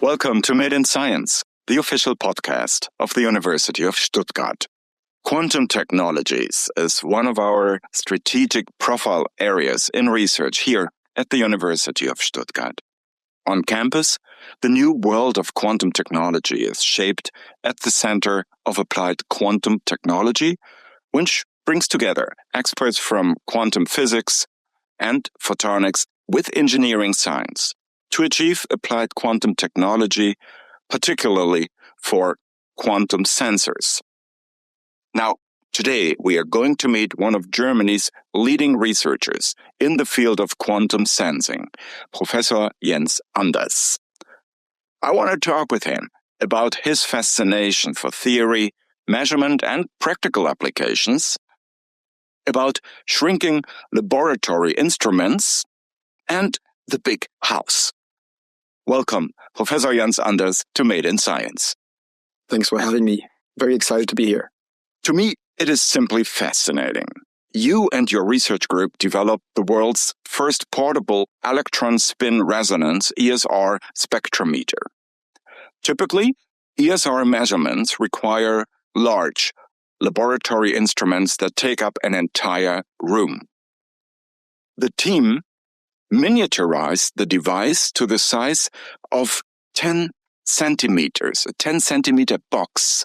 Welcome to Made in Science, the official podcast of the University of Stuttgart. Quantum technologies is one of our strategic profile areas in research here at the University of Stuttgart. On campus, the new world of quantum technology is shaped at the Center of Applied Quantum Technology, which brings together experts from quantum physics and photonics with engineering science to achieve applied quantum technology, particularly for quantum sensors. Now, today we are going to meet one of Germany's leading researchers in the field of quantum sensing, Professor Jens Anders. I want to talk with him about his fascination for theory, measurement, and practical applications, about shrinking laboratory instruments, and the big house. Welcome, Professor Jens Anders, to Made in Science. Thanks for having me. Very excited to be here. To me, it is simply fascinating. You and your research group developed the world's first portable electron spin resonance ESR spectrometer. Typically, ESR measurements require large laboratory instruments that take up an entire room. The team miniaturized the device to the size of 10 centimeters, a 10 centimeter box.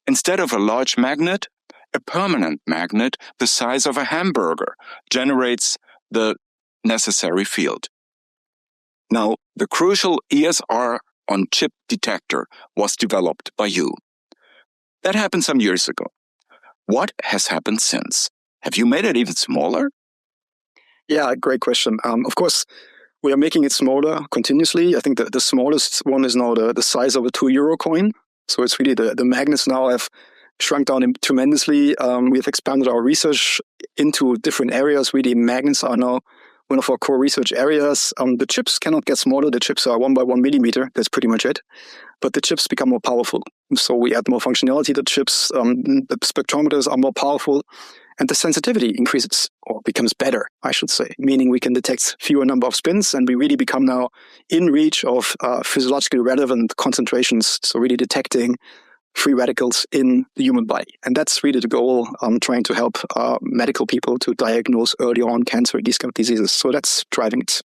Instead of a large magnet, a permanent magnet the size of a hamburger generates the necessary field. Now, the crucial ESR on chip detector was developed by you. That happened some years ago. What has happened since? Have you made it even smaller? Yeah, great question. Of course, we are making it smaller continuously. I think the smallest one is now the size of a €2 coin. So it's really the magnets now have shrunk down tremendously. We have expanded our research into different areas. Really, magnets are now one of our core research areas. The chips cannot get smaller. The chips are 1 by 1 millimeter. That's pretty much it. But the chips become more powerful. So we add more functionality to the chips. The spectrometers are more powerful. And the sensitivity increases, or becomes better, I should say, meaning we can detect fewer number of spins, and we really become now in reach of physiologically relevant concentrations, so really detecting free radicals in the human body. And that's really the goal, trying to help medical people to diagnose early on cancer, these kind of diseases. So that's driving it.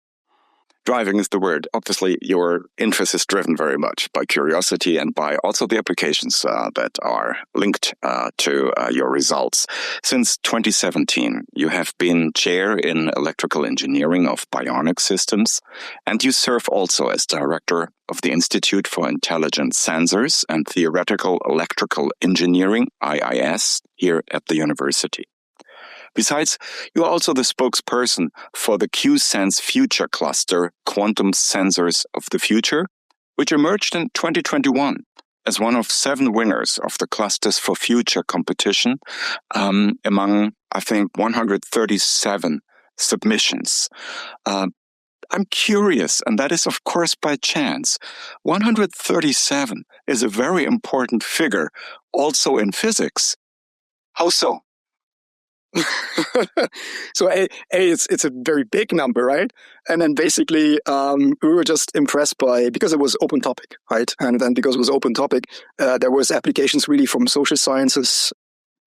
Driving is the word. Obviously, your interest is driven very much by curiosity and by also the applications that are linked to your results. Since 2017, you have been chair in electrical engineering of bionic systems, and you serve also as director of the Institute for Intelligent Sensors and Theoretical Electrical Engineering, IIS, here at the university. Besides, you are also the spokesperson for the Q-Sense Future Cluster Quantum Sensors of the Future, which emerged in 2021 as one of 7 winners of the Clusters for Future competition among, I think, 137 submissions. I'm curious, and that is, of course, by chance. 137 is a very important figure, also in physics. How so? So it's a very big number, right? And then basically we were just impressed because it was open topic, right? And then because it was open topic, there was applications really from social sciences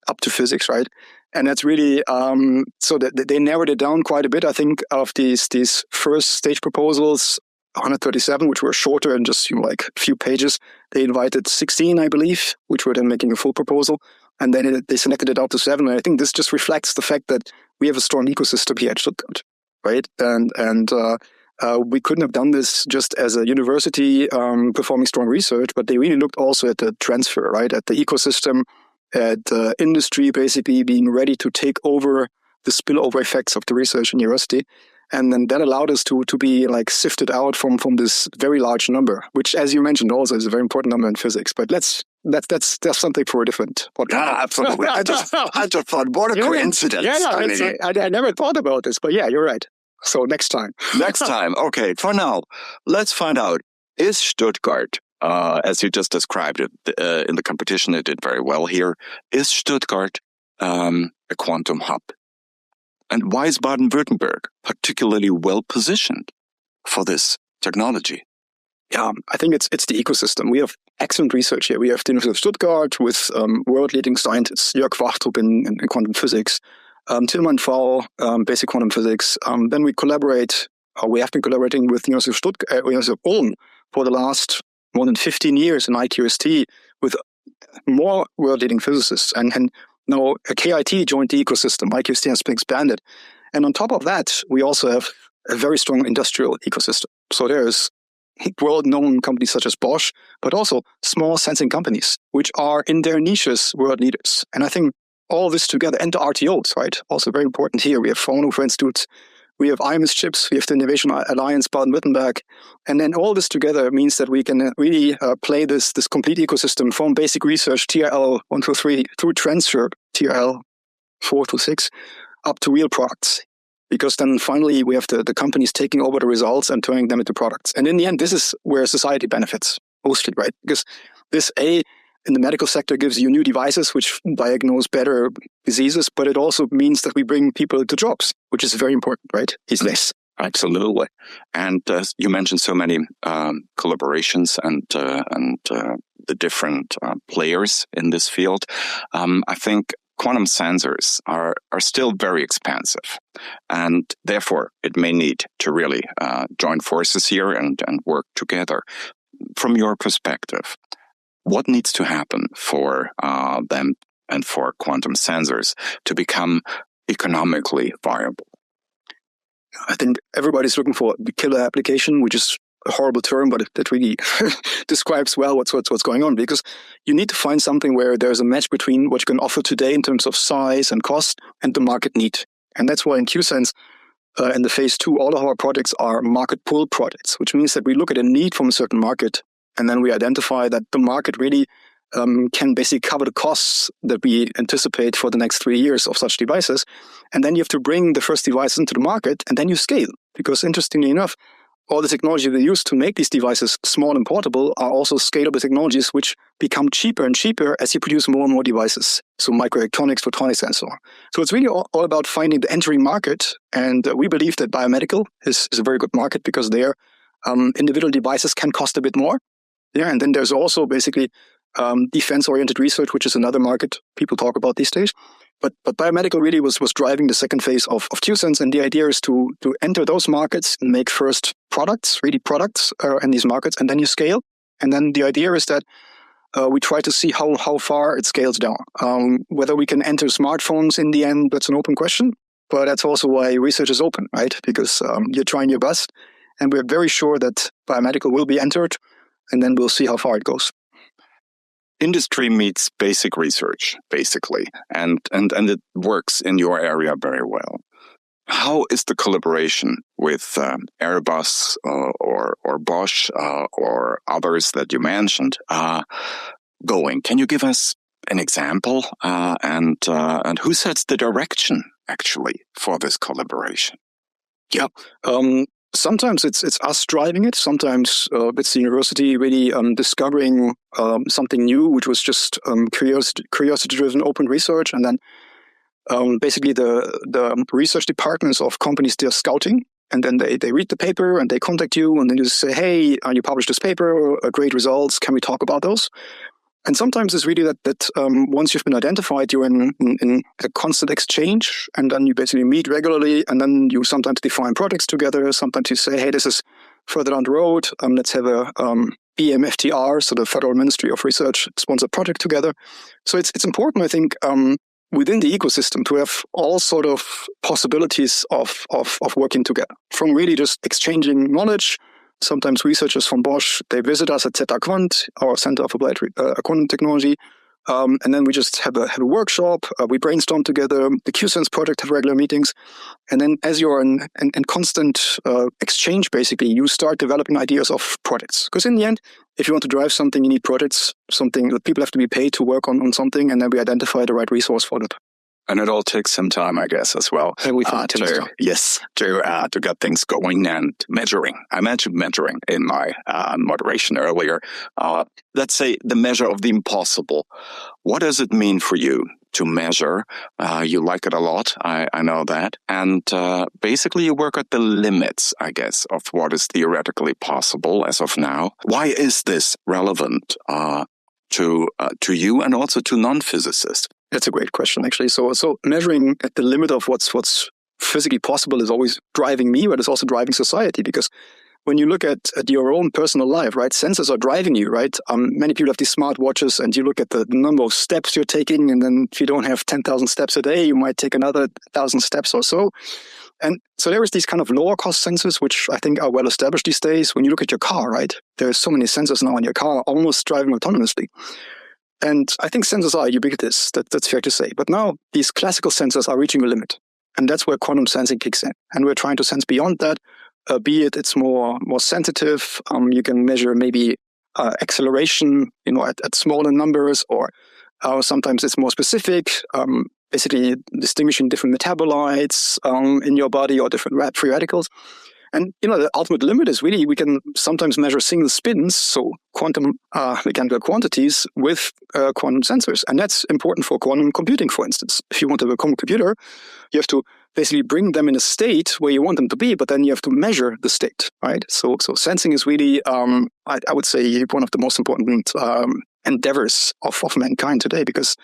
up to physics, right? And that's really so that they narrowed it down quite a bit. I think of these first stage proposals, 137, which were shorter and just like a few pages, they invited 16, I believe, which were then making a full proposal. And then they selected it out to 7. And I think this just reflects the fact that we have a strong ecosystem here at Stuttgart, right? And we couldn't have done this just as a university performing strong research, but they really looked also at the transfer, right? At the ecosystem, at industry basically being ready to take over the spillover effects of the research in university. And then that allowed us to be like sifted out from this very large number, which, as you mentioned, also is a very important number in physics. But that's something for a different podcast. Yeah, absolutely. I just thought, what a coincidence. Yeah, I never thought about this, but yeah, you're right. So next time. Next time. Okay. For now, let's find out, is Stuttgart, as you just described it, in the competition, it did very well here. Is Stuttgart a quantum hub? And why is Baden-Württemberg particularly well positioned for this technology? Yeah, I think it's the ecosystem. We have excellent research here. We have the University of Stuttgart with world-leading scientists, Jörg Wachtrup in quantum physics, Tilman Pfau, basic quantum physics. Then we collaborate, we have been collaborating with the University of Stuttgart, University of Ulm for the last more than 15 years in IQST with more world-leading physicists. And now KIT joined the ecosystem. IQST has been expanded. And on top of that, we also have a very strong industrial ecosystem. So there's world-known companies such as Bosch, but also small sensing companies, which are in their niches world leaders. And I think all this together, and the RTOs, right? Also very important here. We have Fraunhofer Institute, we have IMIS Chips, we have the Innovation Alliance Baden-Württemberg. And then all this together means that we can really play this complete ecosystem from basic research, TRL 1 through 3, through transfer, TRL 4 to 6, up to real products. Because then finally we have the companies taking over the results and turning them into products. And in the end, this is where society benefits mostly, right? Because this in the medical sector gives you new devices which diagnose better diseases, but it also means that we bring people to jobs, which is very important, right? Is this. Absolutely. And you mentioned so many collaborations and the different players in this field. I think quantum sensors are still very expensive, and therefore it may need to really join forces here and work together. From your perspective, what needs to happen for them and for quantum sensors to become economically viable? I think everybody's looking for the killer application, which is a horrible term, but that really describes well what's going on, because you need to find something where there's a match between what you can offer today in terms of size and cost and the market need. And that's why in QSense, in the phase 2, all of our projects are market pull projects, which means that we look at a need from a certain market, and then we identify that the market really can basically cover the costs that we anticipate for the next 3 years of such devices. And then you have to bring the first device into the market, and then you scale. Because interestingly enough, all the technology they use to make these devices small and portable are also scalable technologies which become cheaper and cheaper as you produce more and more devices. So microelectronics, photonics, and so on. So it's really all about finding the entering market. And we believe that biomedical is a very good market because there individual devices can cost a bit more. Yeah, and then there's also basically defense-oriented research, which is another market people talk about these days. But biomedical really was driving the second phase of QSense, and the idea is to enter those markets and make first products, really products in these markets, and then you scale. And then the idea is that we try to see how far it scales down. Whether we can enter smartphones in the end, that's an open question. But that's also why research is open, right? Because you're trying your best, and we're very sure that biomedical will be entered, and then we'll see how far it goes. Industry meets basic research, basically, and it works in your area very well. How is the collaboration with Airbus or Bosch or others that you mentioned going? Can you give us an example and who sets the direction actually for this collaboration? Yeah. Sometimes it's us driving it. Sometimes it's the university really discovering something new, which was just curiosity-driven open research. And then basically the research departments of companies, they're scouting. And then they read the paper and they contact you. And then you say, hey, you published this paper, great results. Can we talk about those? And sometimes it's really that once you've been identified, you're in a constant exchange, and then you basically meet regularly, and then you sometimes define projects together. Sometimes you say, hey, this is further down the road. Let's have a BMFTR, so the Federal Ministry of Research, sponsored project together. So it's important, I think, within the ecosystem to have all sort of possibilities of working together, from really just exchanging knowledge. Sometimes researchers from Bosch, they visit us at ZA Quant, our Center of Applied Quantum Technology, and then we just have a workshop, we brainstorm together, the QSense project have regular meetings, and then as you're in constant exchange, basically, you start developing ideas of projects. Because in the end, if you want to drive something, you need projects, something that people have to be paid to work on something, and then we identify the right resource for that. And it all takes some time, I guess, as well. To get things going and measuring. I mentioned measuring in my moderation earlier. Let's say the measure of the impossible. What does it mean for you to measure. You like it a lot. I know that. And basically you work at the limits, I guess, of what is theoretically possible as of now. Why is this relevant to you and also to non-physicists? That's a great question, actually. So measuring at the limit of what's physically possible is always driving me, but it's also driving society, because when you look at your own personal life, right, sensors are driving you, right? Many people have these smart watches, and you look at the number of steps you're taking, and then if you don't have 10,000 steps a day, you might take another 1,000 steps or so. And so there is these kind of lower cost sensors, which I think are well established these days. When you look at your car, right, there's so many sensors now in your car, almost driving autonomously. And I think sensors are ubiquitous, that's fair to say. But now these classical sensors are reaching a limit. And that's where quantum sensing kicks in. And we're trying to sense beyond that, be it it's more sensitive. You can measure maybe acceleration, at smaller numbers, or sometimes it's more specific, basically distinguishing different metabolites in your body or different free radicals. And, the ultimate limit is really we can sometimes measure single spins, so quantum mechanical quantities with quantum sensors. And that's important for quantum computing, for instance. If you want to become a computer, you have to basically bring them in a state where you want them to be, but then you have to measure the state, right? So sensing is really, I would say, one of the most important endeavors of mankind today, because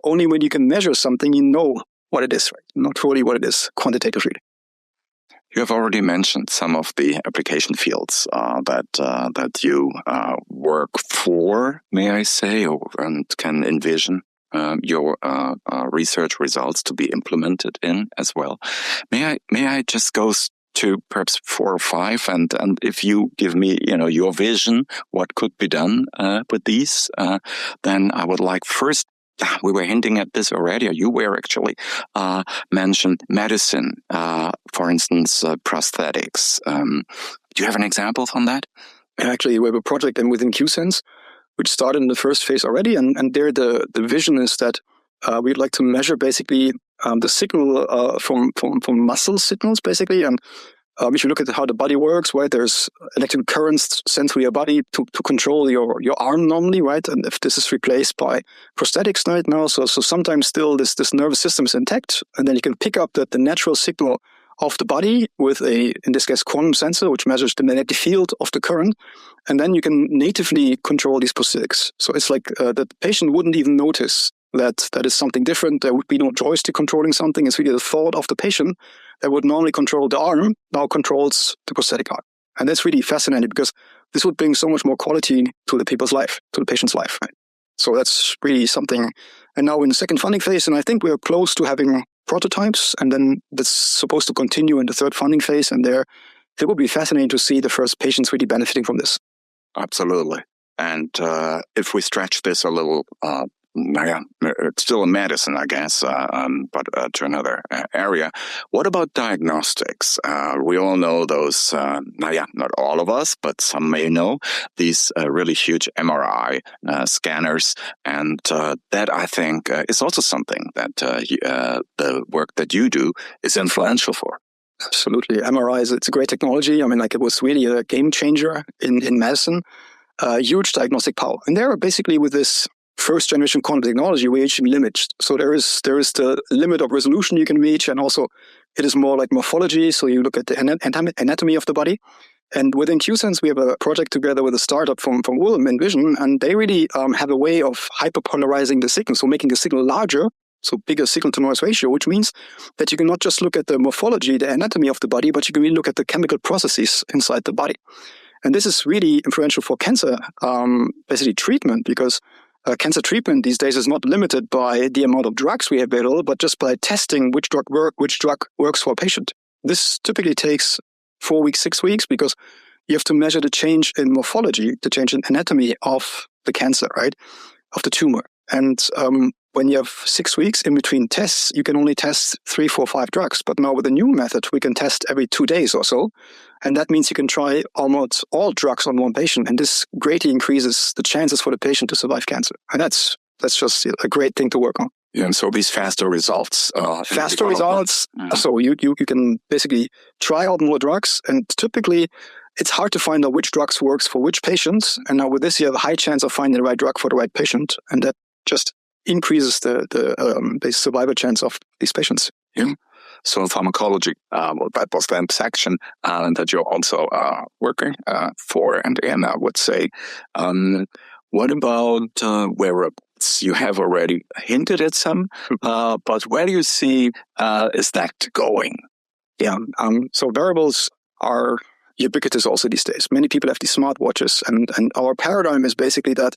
only when you can measure something, you know what it is, right? Not truly what it is quantitatively. You have already mentioned some of the application fields that you work for, may I say, and can envision your research results to be implemented in as well. May I just go to perhaps 4 or 5, and if you give me your vision, what could be done with these, then I would like first. We were hinting at this already, or you were actually mentioned medicine, for instance, prosthetics. Do you have an example on that? Actually, we have a project within QSense, which started in the first phase already, and there the vision is that we'd like to measure basically the signal from muscle signals, basically, and if you look at how the body works, right, there's electrical currents sent through your body to control your arm normally, right? And if this is replaced by prosthetics right now, so sometimes still this nervous system is intact, and then you can pick up the natural signal of the body with in this case, quantum sensor, which measures the magnetic field of the current, and then you can natively control these prosthetics. So it's like the patient wouldn't even notice that is something different. There would be no joystick controlling something. It's really the thought of the patient that would normally control the arm now controls the prosthetic arm. And that's really fascinating, because this would bring so much more quality to the people's life, to the patient's life. Right? So that's really something. And now in the second funding phase, and I think we're close to having prototypes, and then that's supposed to continue in the third funding phase. And it would be fascinating to see the first patients really benefiting from this. Absolutely. And if we stretch this a little, it's still a medicine, I guess, but to another area. What about diagnostics? We all know those, not all of us, but some may know, these really huge MRI scanners. And that, I think, is also something that the work that you do is influential for. Absolutely. MRI it's a great technology. I mean, it was really a game changer in medicine. Huge diagnostic power. And there are basically with this first generation quantum technology, we reach limits. So there is the limit of resolution you can reach, and also it is more like morphology. So you look at the anatomy of the body. And within QSense, we have a project together with a startup from Ulm Envision, and they really have a way of hyperpolarizing the signal, so making the signal larger, so bigger signal to noise ratio, which means that you can not just look at the morphology, the anatomy of the body, but you can really look at the chemical processes inside the body. And this is really influential for cancer, basically treatment, because cancer treatment these days is not limited by the amount of drugs we have available, but just by testing which drug works for a patient. This typically takes 4 weeks, 6 weeks, because you have to measure the change in morphology, the change in anatomy of the cancer, right, of the tumor. And when you have 6 weeks in between tests, you can only test 3, 4, 5 drugs. But now with the new method, we can test every 2 days or so. And that means you can try almost all drugs on one patient. And this greatly increases the chances for the patient to survive cancer. And that's just a great thing to work on. Yeah, and so these faster results. Faster results. Mm-hmm. So you can basically try out more drugs. And typically, it's hard to find out which drugs works for which patients. And now with this, you have a high chance of finding the right drug for the right patient. And that just increases the survival chance of these patients. Yeah. So pharmacology, that was the section that you're also working for. And I would say, what about wearables? You have already hinted at some, but where do you see is that going? Yeah, so wearables are ubiquitous also these days. Many people have these smartwatches, and our paradigm is basically that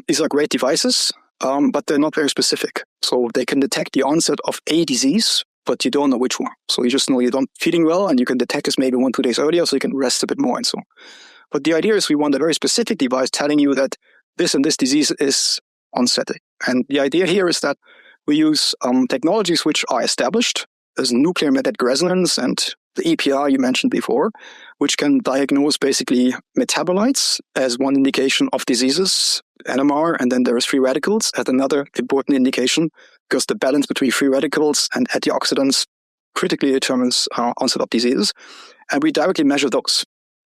these are great devices, but they're not very specific. So they can detect the onset of a disease, but you don't know which one. So you just know you're not feeling well, and you can detect this maybe 1-2 days earlier, so you can rest a bit more and so on. But the idea is we want a very specific device telling you that this and this disease is onsetting. And the idea here is that we use technologies which are established. There's nuclear magnetic resonance and the EPR you mentioned before, which can diagnose basically metabolites as one indication of diseases, NMR, and then there is free radicals as another important indication, because the balance between free radicals and antioxidants critically determines onset of diseases. And we directly measure those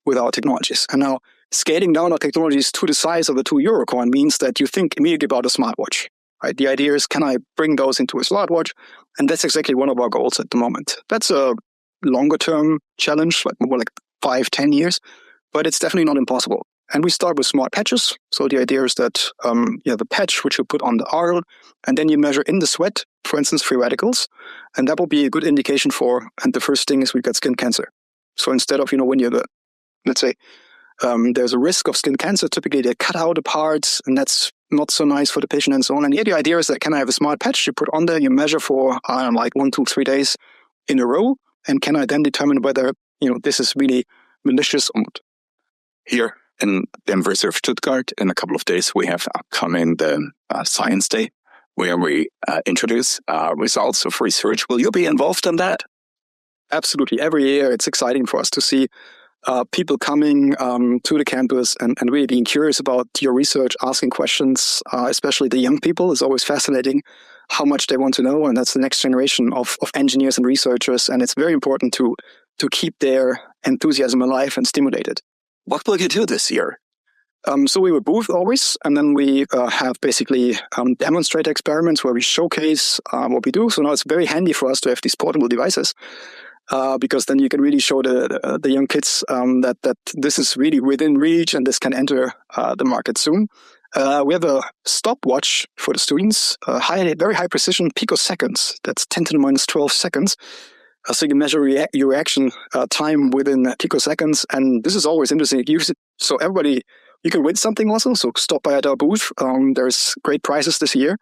with our technologies. And now scaling down our technologies to the size of a 2 euro coin means that you think immediately about a smartwatch. Right? The idea is, can I bring those into a smartwatch? And that's exactly one of our goals at the moment. That's a longer-term challenge, like more like 5-10 years, but it's definitely not impossible. And we start with smart patches. So the idea is that you have a patch which you put on the arm, and then you measure in the sweat, for instance, free radicals, and that will be a good indication for. And the first thing is we got skin cancer. So instead of when you have let's say there's a risk of skin cancer, typically they cut out the parts, and that's not so nice for the patient and so on. And here the idea is that can I have a smart patch you put on there, you measure for, like 1, 2, 3 days in a row, and can I then determine whether, this is really malicious or not? Here in the University of Stuttgart, in a couple of days, we have upcoming the Science Day, where we introduce results of research. Will you be involved in that? Absolutely. Every year, it's exciting for us to see people coming to the campus and really being curious about your research, asking questions, especially the young people. It's always fascinating how much they want to know, and that's the next generation of engineers and researchers, and it's very important to keep their enthusiasm alive and stimulated. What will you do this year? So we will booth always, and then we have basically demonstrator experiments where we showcase what we do. So now it's very handy for us to have these portable devices. Because then you can really show the young kids that this is really within reach and this can enter the market soon. We have a stopwatch for the students, very high precision picoseconds. That's 10 to the minus 12 seconds. So you can measure your reaction time within picoseconds. And this is always interesting. Use it so everybody, you can win something also. So stop by at our booth. There's great prizes this year.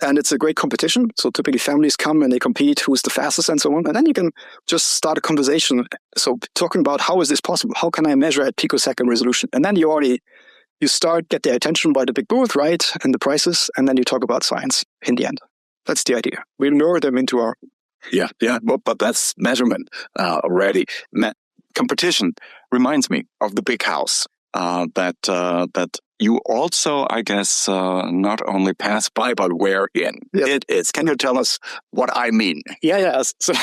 And it's a great competition. So typically families come and they compete, who's the fastest and so on. And then you can just start a conversation. So talking about how is this possible? How can I measure at picosecond resolution? And then you get their attention by the big booth, right? And the prices. And then you talk about science in the end. That's the idea. We lure them into our... Yeah. But that's measurement already. Competition reminds me of the big house that you also, I guess, not only pass by, but wear in. Yep. It is. Can you tell us what I mean? Yeah. So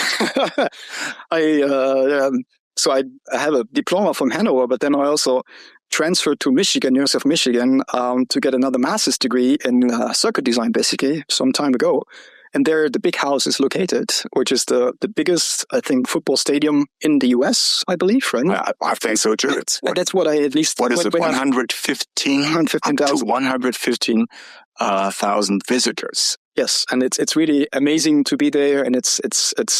I have a diploma from Hanover, but then I also transferred to Michigan, University of Michigan, to get another master's degree in circuit design, basically, some time ago. And there, the big house is located, which is the biggest, I think, football stadium in the US, I believe, right? I think so too. That's what I at least... What is it, 115,000? 115,000 visitors. Yes, and it's really amazing to be there, and it's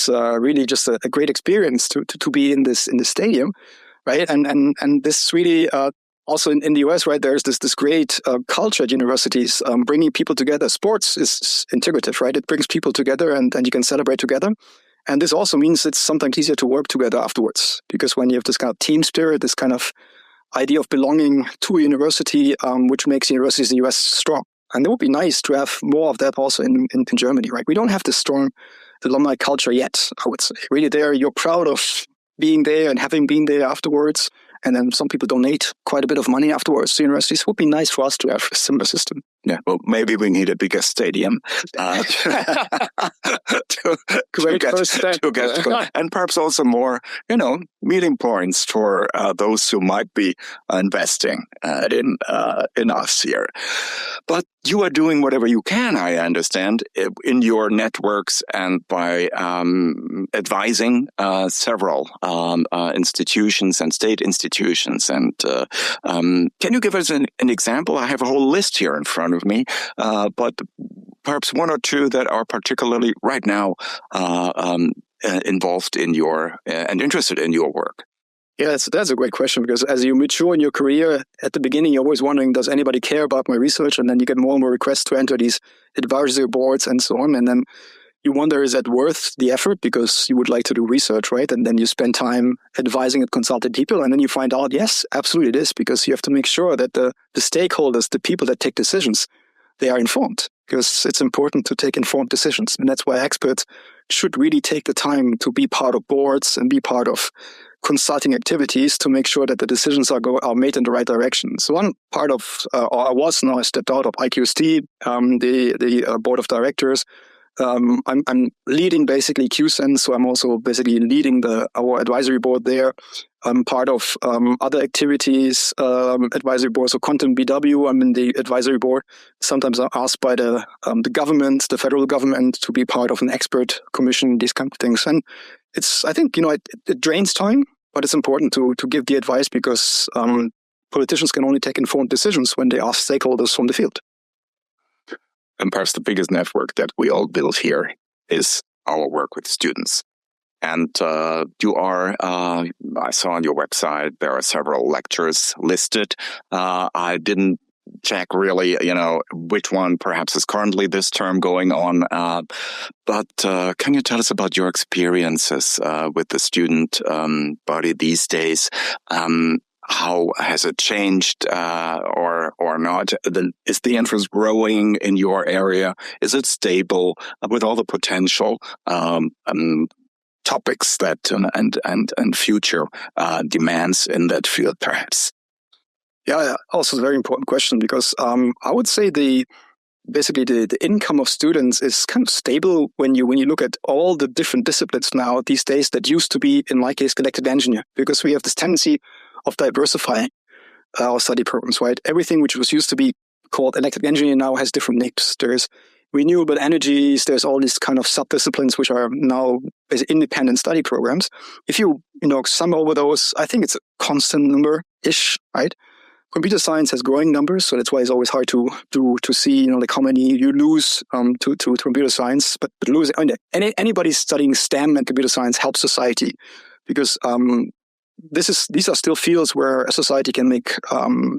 really just a great experience to be in this stadium, right? And this really... Also in the US, right, there's this great culture at universities bringing people together. Sports is integrative, right? It brings people together and you can celebrate together. And this also means it's sometimes easier to work together afterwards, because when you have this kind of team spirit, this kind of idea of belonging to a university, which makes universities in the US strong. And it would be nice to have more of that also in Germany, right? We don't have this strong alumni culture yet, I would say. Really there, you're proud of being there and having been there afterwards. And then some people donate quite a bit of money afterwards to universities. It would be nice for us to have a similar system. Yeah, well, maybe we need a bigger stadium to get, and perhaps also more, meeting points for those who might be investing in us here. But you are doing whatever you can, I understand, in your networks and by advising several institutions and state institutions. And can you give us an example? I have a whole list here in front of me, but perhaps one or two that are particularly right now involved in your and interested in your work. Yeah, that's a great question, because as you mature in your career, at the beginning, you're always wondering, does anybody care about my research? And then you get more and more requests to enter these advisory boards and so on. And then you wonder, is that worth the effort? Because you would like to do research, right? And then you spend time advising and consulting people. And then you find out, yes, absolutely it is, because you have to make sure that the stakeholders, the people that take decisions, they are informed, because it's important to take informed decisions. And that's why experts should really take the time to be part of boards and be part of consulting activities to make sure that the decisions are made in the right direction. So one part of, I stepped out of IQST, the board of directors. I'm leading basically QSEN, so I'm also basically leading our advisory board there. I'm part of other activities, advisory board, so Quantum BW, I'm in the advisory board. Sometimes I'm asked by the government, the federal government, to be part of an expert commission, these kind of things. And I think, it drains time, but it's important to give the advice, because politicians can only take informed decisions when they ask stakeholders from the field. And perhaps the biggest network that we all build here is our work with students. And you are, I saw on your website, there are several lectures listed. I didn't check really, which one perhaps is currently this term going on. But can you tell us about your experiences with the student body these days? How has it changed or not? Is the interest growing in your area? Is it stable with all the potential topics that and future demands in that field, perhaps? Yeah, also a very important question, because I would say the income of students is kind of stable when you look at all the different disciplines now these days that used to be, in my case, electrical engineer, because we have this tendency of diversifying our study programs, right? Everything which was used to be called electrical engineering now has different names. There's renewable energies, there's all these kind of sub-disciplines which are now independent study programs. If you, sum over those, I think it's a constant number-ish, right? Computer science has growing numbers, so that's why it's always hard to see, like how many you lose to computer science. But losing anybody studying STEM and computer science helps society, because these are still fields where a society can make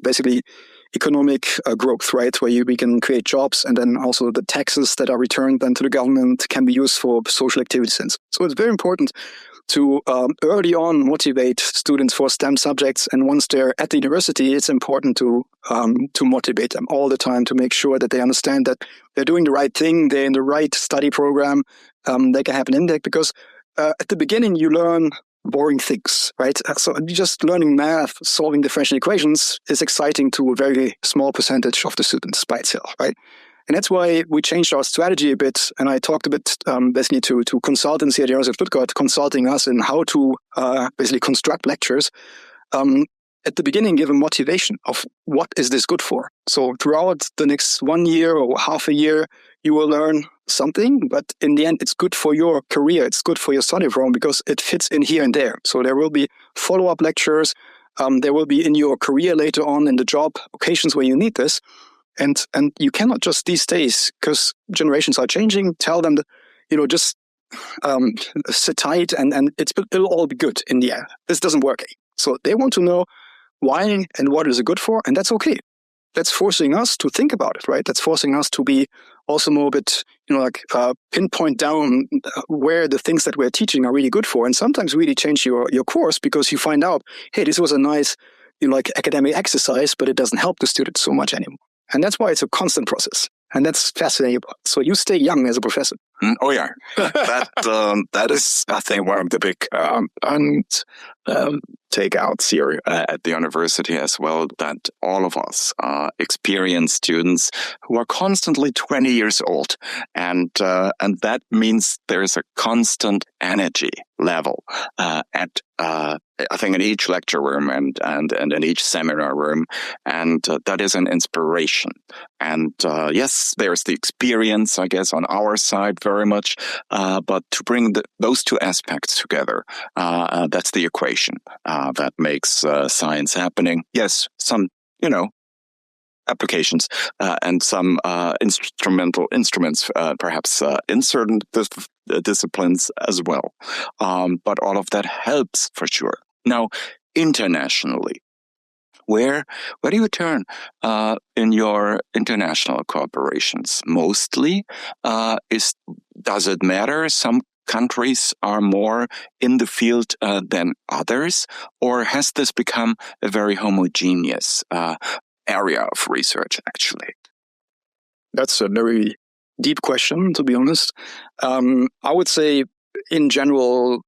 basically economic growth, right? Where we can create jobs, and then also the taxes that are returned then to the government can be used for social activities. So it's very important to early on motivate students for STEM subjects, and once they're at the university, it's important to motivate them all the time to make sure that they understand that they're doing the right thing, they're in the right study program, they can have an impact, because at the beginning you learn boring things, right? So just learning math, solving differential equations is exciting to a very small percentage of the students by itself, right? And that's why we changed our strategy a bit. And I talked a bit basically to consultants here at the University of Stuttgart, consulting us in how to basically construct lectures. At the beginning, give a motivation of what is this good for. So throughout the next 1 year or half a year, you will learn something, but in the end, it's good for your career. It's good for your study program, because it fits in here and there. So there will be follow-up lectures. There will be in your career later on in the job occasions where you need this. And you cannot just these days, because generations are changing, tell them that, just sit tight and it'll all be good in the end. This doesn't work. So they want to know why and what is it good for, and that's okay. That's forcing us to think about it, right? That's forcing us to be also more a bit, pinpoint down where the things that we're teaching are really good for, and sometimes really change your course, because you find out, hey, this was a nice, academic exercise, but it doesn't help the students so much anymore. And that's why it's a constant process. And that's fascinating. So you stay young as a professor. Oh, yeah. That is, I think, one of the big takeouts here at the university as well, that all of us are experienced students who are constantly 20 years old. And that means there's a constant energy level at I think in each lecture room and in each seminar room. And that is an inspiration. And yes, there's the experience, I guess, on our side very much. But to bring those two aspects together, that's the equation that makes science happening. Yes, some, applications and some instrumental instruments, perhaps in certain disciplines as well. But all of that helps for sure. Now, internationally, where do you turn in your international cooperations? Mostly, does it matter? Some countries are more in the field than others, or has this become a very homogeneous area of research, actually? That's a very deep question, to be honest. I would say, in general,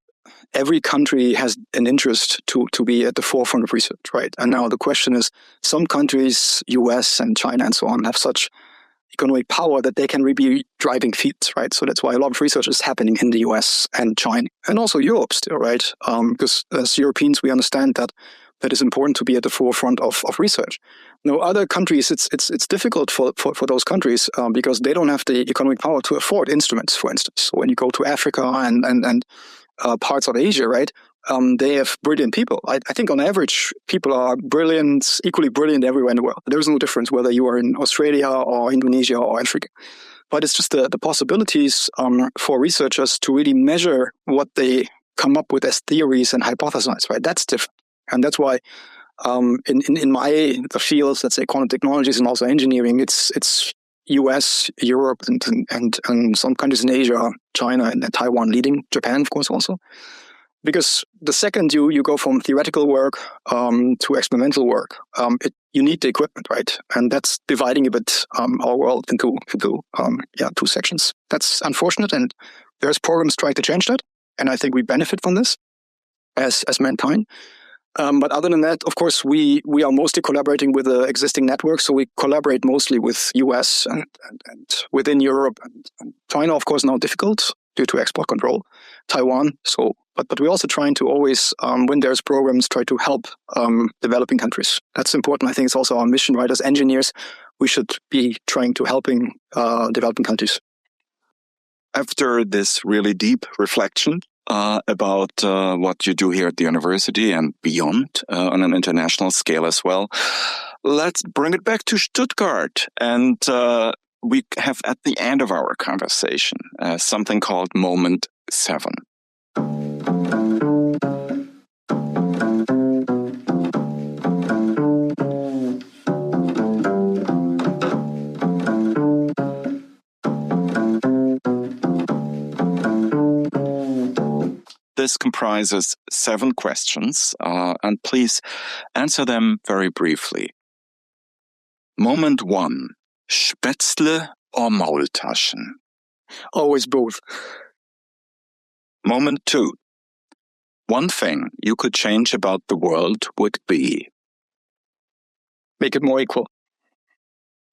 every country has an interest to be at the forefront of research, right? And now the question is, some countries, US and China and so on, have such economic power that they can really be driving fields, right? So that's why a lot of research is happening in the US and China, and also Europe still, right? Because as Europeans, we understand that it's important to be at the forefront of research. Now, other countries, it's difficult for those countries because they don't have the economic power to afford instruments, for instance. So when you go to Africa and parts of Asia, right, they have brilliant people. I think on average, people are brilliant, equally brilliant everywhere in the world. There's no difference whether you are in Australia or Indonesia or Africa. But it's just the possibilities for researchers to really measure what they come up with as theories and hypothesize, right? That's different. And that's why in the fields, let's say quantum technologies and also engineering, it's US, Europe, and some countries in Asia, China and Taiwan leading, Japan, of course, also. Because the second you go from theoretical work to experimental work, you need the equipment, right? And that's dividing a bit our world into two sections. That's unfortunate, and there's programs trying to change that. And I think we benefit from this as mankind. But other than that, of course, we are mostly collaborating with the existing networks. So we collaborate mostly with US and within Europe and China, of course, now difficult due to export control, Taiwan. So, but we're also trying to always, when there's programs, try to help developing countries. That's important. I think it's also our mission, right? As engineers, we should be trying to helping developing countries. After this really deep reflection about what you do here at the university and beyond on an international scale as well, let's bring it back to Stuttgart. And we have at the end of our conversation something called Moment 7. This comprises 7 questions, and please answer them very briefly. Moment 1, Spätzle or Maultaschen? Always both. Moment 2, one thing you could change about the world would be? Make it more equal.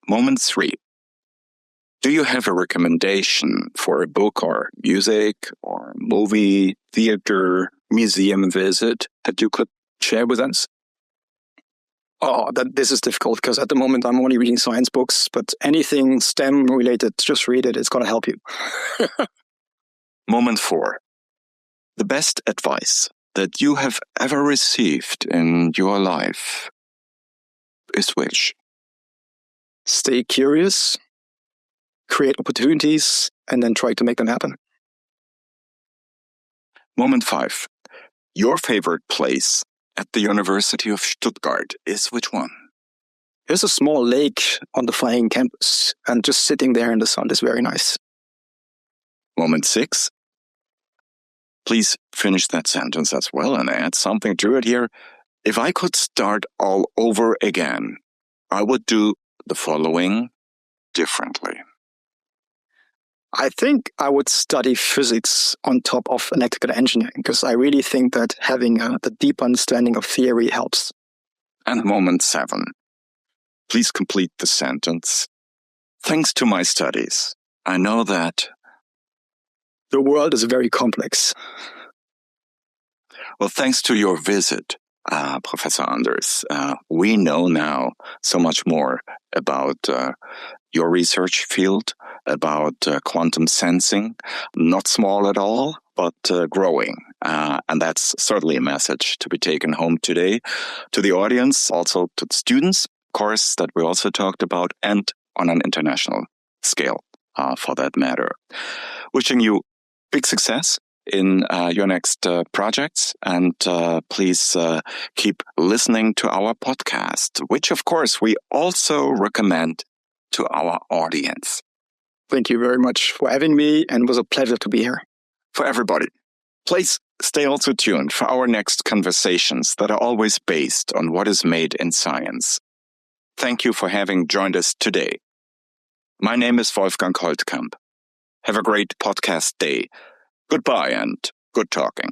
Moment 3, do you have a recommendation for a book or music or movie, theater, museum visit that you could share with us? Oh, this is difficult because at the moment I'm only reading science books, but anything STEM related, just read it. It's going to help you. Moment 4, the best advice that you have ever received in your life is which? Stay curious, create opportunities, and then try to make them happen. Moment 5. Your favorite place at the University of Stuttgart is which one? There's a small lake on the flying campus, and just sitting there in the sun is very nice. Moment 6. Please finish that sentence as well and add something to it here. If I could start all over again, I would do the following differently. I think I would study physics on top of electrical engineering because I really think that having the deep understanding of theory helps. And moment 7. Please complete the sentence. Thanks to my studies, I know that the world is very complex. Well, thanks to your visit, Professor Anders, we know now so much more about your research field, about quantum sensing, not small at all, but growing. And that's certainly a message to be taken home today to the audience, also to the students, of course, that we also talked about, and on an international scale, for that matter. Wishing you big success in your next projects, and please keep listening to our podcast, which, of course, we also recommend to our audience. Thank you very much for having me, and it was a pleasure to be here. For everybody, please stay also tuned for our next conversations that are always based on what is made in science. Thank you for having joined us today. My name is Wolfgang Holtkamp. Have a great podcast day. Goodbye and good talking.